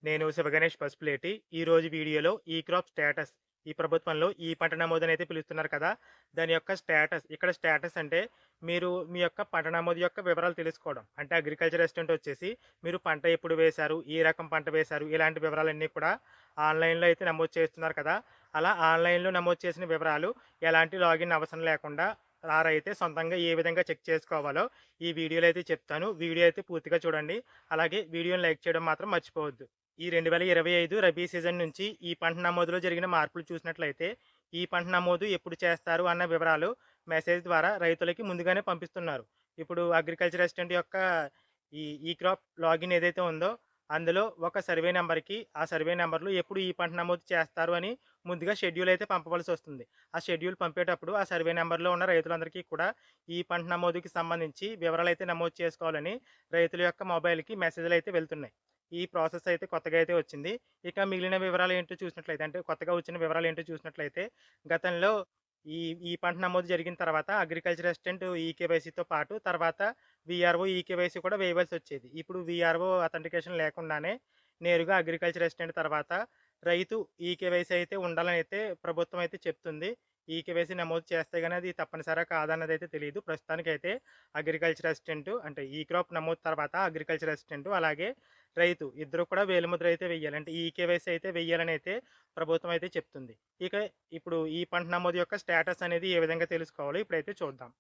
నేను శివగణేష్ పసుపులేటి. ఈరోజు వీడియోలో ఈ క్రాప్ స్టేటస్ ఈ ప్రభుత్వంలో ఈ పంట నమోదనైతే పిలుస్తున్నారు కదా! దాని యొక్క స్టేటస్ ఇక్కడ స్టేటస్ అంటే మీరు మీ యొక్క పంట నమోదు యొక్క వివరాలు తెలుసుకోవడం. అంటే అగ్రికల్చర్ అసిస్టెంట్ వచ్చేసి మీరు పంట ఎప్పుడు వేశారు? ఏ రకం పంట వేశారు? ఇలాంటి వివరాలన్నీ కూడా ఆన్‌లైన్‌లో అయితే నమోదు చేస్తున్నారు కదా! అలా ఆన్‌లైన్‌లో నమోదు చేసిన వివరాలు ఎలాంటి లాగిన్ అవసరం లేకుండా ఆ రైతే సొంతంగా ఏ విధంగా చెక్ చేసుకోవాలో ఈ వీడియోలో అయితే చెప్తాను. వీడియో అయితే పూర్తిగా చూడండి. అలాగే వీడియోని లైక్ చేయడం మాత్రం మర్చిపోవద్దు. ఈ 2025 రబీ సీజన్ నుంచి ఈ పంట నమోదులో జరిగిన మార్పులు చూసినట్లయితే, ఈ పంట నమోదు ఎప్పుడు చేస్తారు అన్న వివరాలు మెసేజ్ ద్వారా రైతులకి ముందుగానే పంపిస్తున్నారు. ఇప్పుడు అగ్రికల్చర్ అసిస్టెంట్ యొక్క ఈ క్రాప్ లాగిన్ ఏదైతే ఉందో, అందులో ఒక సర్వే నంబర్‌కి ఆ సర్వే నంబర్‌లో ఎప్పుడు ఈ పంట నమోదు చేస్తారు అని ముందుగా షెడ్యూల్ అయితే పంపవలసొస్తుంది. ఆ షెడ్యూల్ పంపేటప్పుడు ఆ సర్వే నంబర్‌లో ఉన్న రైతులందరికీ కూడా ఈ పంట నమోదుకి సంబంధించి వివరాలైతే నమోదు చేసుకోవాలని రైతుల యొక్క మొబైల్‌కి మెసేజ్‌లయితే వెళ్తున్నాయి. ఈ ప్రాసెస్ అయితే కొత్తగా అయితే వచ్చింది. ఇక మిగిలిన వివరాలు ఏంటో చూసినట్లయితే అంటే కొత్తగా వచ్చిన వివరాలు ఏంటో చూసినట్లయితే గతంలో ఈ ఈ పంట నమోదు జరిగిన తర్వాత అగ్రికల్చర్ అసిస్టెంట్ ఈకేవైసీతో పాటు తర్వాత వీఆర్ఓ ఈకేవైసీ కూడా వేయవలసి వచ్చేది. ఇప్పుడు వీఆర్ఓ అథెంటికేషన్ లేకుండానే నేరుగా అగ్రికల్చర్ అసిస్టెంట్ తర్వాత రైతు ఈకేవైసీ అయితే ఉండాలని అయితే ప్రభుత్వం అయితే చెప్తుంది. ఈకేవైసీ నమోదు చేస్తే గాని అది తప్పనిసరా కాదన్నది అయితే తెలీదు. ప్రస్తుతానికైతే అగ్రికల్చర్ అసిస్టెంట్ అంటే ఈ క్రాప్ నమోదు తర్వాత అగ్రికల్చర్ అసిస్టెంట్ అలాగే రైతు ఇద్దరు కూడా వేలిముద్ర అయితే వెయ్యాలి. అంటే ఈకేవైసీ అయితే వెయ్యాలని అయితే ప్రభుత్వం అయితే చెప్తుంది. ఇక ఇప్పుడు ఈ పంట నమోదు యొక్క స్టేటస్ అనేది ఏ విధంగా తెలుసుకోవాలో ఇప్పుడైతే చూద్దాం.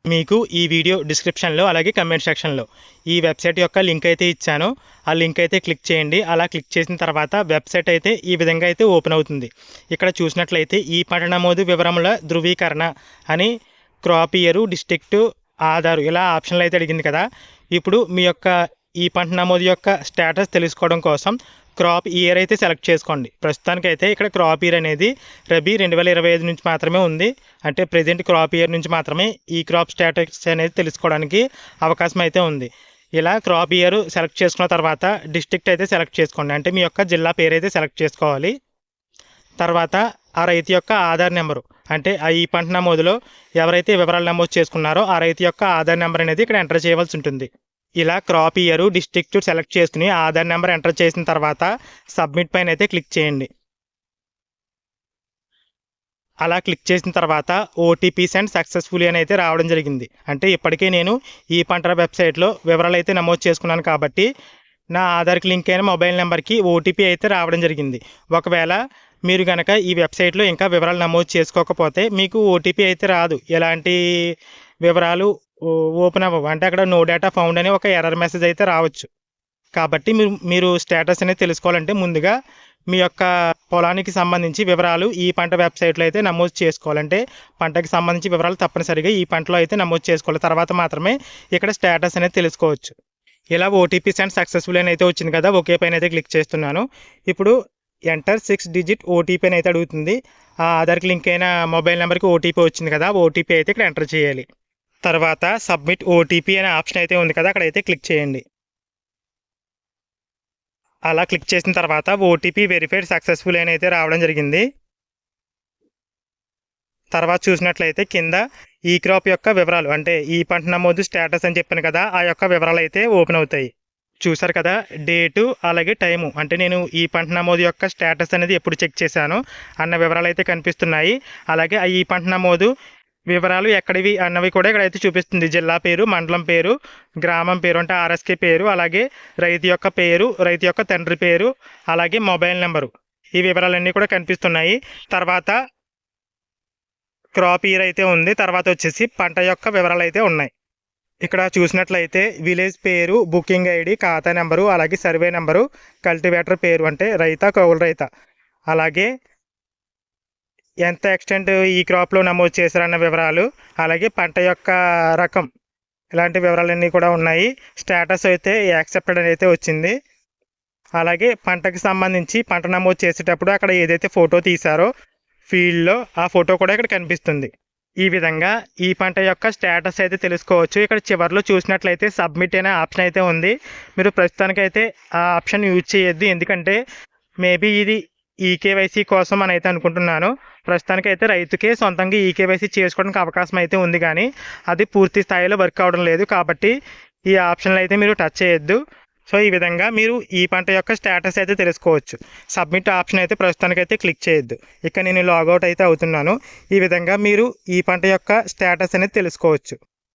మీకు ఈ వీడియో డిస్క్రిప్షన్‌లో అలాగే కామెంట్ సెక్షన్‌లో ఈ వెబ్‌సైట్ యొక్క లింక్ అయితే ఇచ్చాను. ఆ లింక్ అయితే క్లిక్ చేయండి. అలా క్లిక్ చేసిన తర్వాత వెబ్‌సైట్ అయితే ఈ విధంగా అయితే ఓపెన్ అవుతుంది. ఇక్కడ చూసినట్లయితే ఈ పంట నమోదు వివరముల ధృవీకరణ అని క్రాప్ ఇయరు, డిస్ట్రిక్టు, ఆధారు ఇలా ఆప్షన్‌లు అయితే అడిగింది కదా! ఇప్పుడు మీ యొక్క ఈ పంట నమోదు యొక్క స్టేటస్ తెలుసుకోవడం కోసం క్రాప్ ఇయర్ అయితే సెలెక్ట్ చేసుకోండి. ప్రస్తుతానికైతే ఇక్కడ క్రాప్ ఇయర్ అనేది రబీ 2025 నుంచి మాత్రమే ఉంది. అంటే ప్రెజెంట్ క్రాప్ ఇయర్ నుంచి మాత్రమే ఈ క్రాప్ స్టేటస్ అనేది తెలుసుకోవడానికి అవకాశం అయితే ఉంది. ఇలా క్రాప్ ఇయర్ సెలెక్ట్ చేసుకున్న తర్వాత డిస్ట్రిక్ట్ అయితే సెలెక్ట్ చేసుకోండి. అంటే మీ యొక్క జిల్లా పేరు అయితే సెలెక్ట్ చేసుకోవాలి. తర్వాత ఆ రైతు యొక్క ఆధార్ నెంబరు అంటే ఈ పంట నమోదులో ఎవరైతే వివరాలు నమోదు చేసుకున్నారో ఆ రైతు యొక్క ఆధార్ నెంబర్ అనేది ఇక్కడ ఎంటర్ చేయవలసి ఉంటుంది. ఇలా క్రాప్ ఇయర్, డిస్ట్రిక్ట్ సెలెక్ట్ చేసుకుని ఆధార్ నెంబర్ ఎంటర్ చేసిన తర్వాత సబ్మిట్ పైన అయితే క్లిక్ చేయండి. అలా క్లిక్ చేసిన తర్వాత ఓటీపీ సెండ్ సక్సెస్ఫుల్లీ అని అయితే రావడం జరిగింది. అంటే ఇప్పటికే నేను ఈ పంట వెబ్సైట్లో వివరాలు అయితే నమోదు చేసుకున్నాను కాబట్టి నా ఆధార్కి లింక్ అయిన మొబైల్ నెంబర్కి ఓటీపీ అయితే రావడం జరిగింది. ఒకవేళ మీరు కనుక ఈ వెబ్సైట్లో ఇంకా వివరాలు నమోదు చేసుకోకపోతే మీకు ఓటీపీ అయితే రాదు. ఎలాంటి వివరాలు ఓపెన్ అవ్వవు. అంటే అక్కడ నో డేటా ఫౌండ్ అనే ఒక ఎర్రర్ మెసేజ్ అయితే రావచ్చు. కాబట్టి మీరు స్టేటస్ అనేది తెలుసుకోవాలంటే ముందుగా మీ యొక్క పొలానికి సంబంధించి వివరాలు ఈ పంట వెబ్సైట్లో అయితే నమోదు చేసుకోవాలంటే పంటకి సంబంధించి వివరాలు తప్పనిసరిగా ఈ పంటలో అయితే నమోదు చేసుకోవాలి. తర్వాత మాత్రమే ఇక్కడ స్టేటస్ అనేది తెలుసుకోవచ్చు. ఇలా ఓటీపీ సెండ్ సక్సెస్ఫుల్ అని అయితే వచ్చింది కదా! ఓకే పైన అయితే క్లిక్ చేస్తున్నాను. ఇప్పుడు ఎంటర్ 6 డిజిట్ ఓటీపీ అని అయితే అడుగుతుంది. ఆ ఆధార్కి లింక్ అయిన మొబైల్ నెంబర్కి ఓటీపీ వచ్చింది కదా! ఓటీపీ అయితే ఇక్కడ ఎంటర్ చేయాలి. తర్వాత సబ్మిట్ ఓటీపీ అనే ఆప్షన్ అయితే ఉంది కదా! అక్కడైతే క్లిక్ చేయండి. అలా క్లిక్ చేసిన తర్వాత ఓటీపీ వెరిఫైడ్ సక్సెస్ఫుల్ అని అయితే రావడం జరిగింది. తర్వాత చూసినట్లయితే కింద ఈ క్రాప్ యొక్క వివరాలు అంటే ఈ పంట నమోదు స్టేటస్ అని చెప్పాను కదా! ఆ యొక్క వివరాలు అయితే ఓపెన్ అవుతాయి. చూసారు కదా! డేటు అలాగే టైము అంటే నేను ఈ పంట నమోదు యొక్క స్టేటస్ అనేది ఎప్పుడు చెక్ చేశాను అన్న వివరాలు అయితే కనిపిస్తున్నాయి. అలాగే ఈ పంట నమోదు వివరాలు ఎక్కడివి అన్నవి కూడా ఇక్కడైతే చూపిస్తుంది. జిల్లా పేరు, మండలం పేరు, గ్రామం పేరు అంటే ఆర్ఎస్కే పేరు, అలాగే రైతు యొక్క పేరు, రైతు యొక్క తండ్రి పేరు, అలాగే మొబైల్ నెంబరు ఈ వివరాలన్నీ కూడా కనిపిస్తున్నాయి. తర్వాత క్రాప్ ఇయర్ అయితే ఉంది. తర్వాత వచ్చేసి పంట యొక్క వివరాలు అయితే ఉన్నాయి. ఇక్కడ చూసినట్లయితే విలేజ్ పేరు, బుకింగ్ ఐడి, ఖాతా నెంబరు, అలాగే సర్వే నెంబరు, కల్టివేటర్ పేరు అంటే రైత, కౌలు రైత, అలాగే ఎంత ఎక్స్టెంట్ ఈ క్రాప్లో నమోదు చేశారన్న వివరాలు, అలాగే పంట యొక్క రకం ఇలాంటి వివరాలన్నీ కూడా ఉన్నాయి. స్టేటస్ అయితే యాక్సెప్టెడ్ అని అయితే వచ్చింది. అలాగే పంటకి సంబంధించి పంట నమోదు చేసేటప్పుడు అక్కడ ఏదైతే ఫోటో తీశారో ఫీల్డ్లో ఆ ఫోటో కూడా ఇక్కడ కనిపిస్తుంది. ఈ విధంగా ఈ పంట యొక్క స్టేటస్ అయితే తెలుసుకోవచ్చు. ఇక్కడ చివరిలో చూసినట్లయితే సబ్మిట్ అనే ఆప్షన్ అయితే ఉంది. మీరు ప్రస్తుతానికైతే ఆ ఆప్షన్ యూజ్ చేయొద్దు. ఎందుకంటే మేబీ ఇది ఈకేవైసీ కోసం అని అయితే అనుకుంటున్నాను. ప్రస్తుతానికైతే రైతుకే సొంతంగా ఈకేవైసీ చేసుకోవడానికి అవకాశం అయితే ఉంది, కానీ అది పూర్తి స్థాయిలో వర్క్ అవడం లేదు. కాబట్టి ఈ ఆప్షన్లు అయితే మీరు టచ్ చేయొద్దు. సో ఈ విధంగా మీరు ఈ పంట యొక్క స్టేటస్ అయితే తెలుసుకోవచ్చు. సబ్మిట్ ఆప్షన్ అయితే ప్రస్తుతానికైతే క్లిక్ చేయొద్దు. ఇక నేను లాగౌట్ అయితే అవుతున్నాను. ఈ విధంగా మీరు ఈ పంట యొక్క స్టేటస్ అనేది తెలుసుకోవచ్చు.